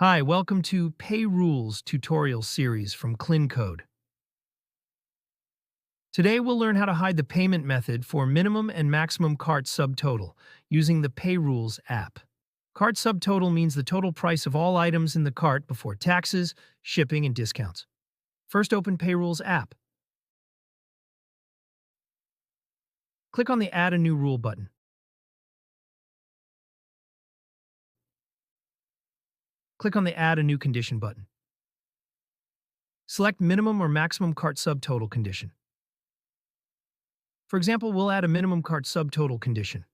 Hi, welcome to PayRules tutorial series from KlinKode. Today we'll learn how to hide the payment method for minimum and maximum cart subtotal using the PayRules app. Cart subtotal means the total price of all items in the cart before taxes, shipping, and discounts. First, open PayRules app. Click on the Add a New Rule button. Click on the Add a New Condition button. Select minimum or maximum cart subtotal condition. For example, we'll add a minimum cart subtotal condition.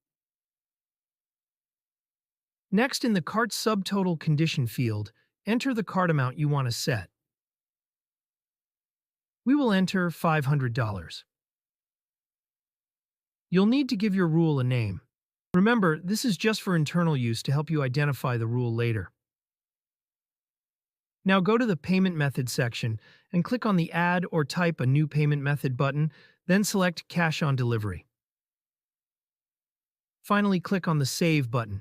Next, in the cart subtotal condition field, enter the cart amount you want to set. We will enter $500. You'll need to give your rule a name. Remember, this is just for internal use to help you identify the rule later. Now go to the Payment Method section and click on the Add or Type a New Payment Method button, then select Cash on Delivery. Finally, click on the Save button.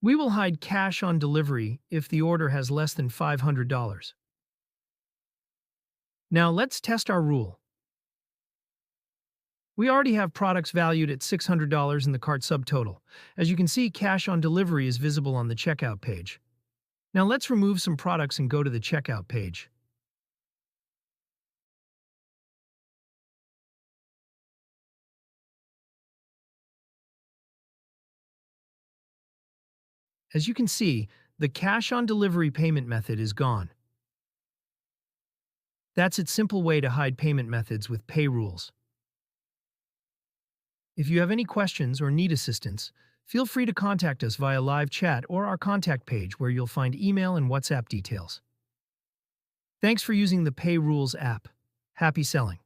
We will hide cash on delivery if the order has less than $500. Now let's test our rule. We already have products valued at $600 in the cart subtotal. As you can see, cash on delivery is visible on the checkout page. Now let's remove some products and go to the checkout page. As you can see, the cash on delivery payment method is gone. That's its simple way to hide payment methods with PayRules. If you have any questions or need assistance, feel free to contact us via live chat or our contact page where you'll find email and WhatsApp details. Thanks for using the PayRules app. Happy selling!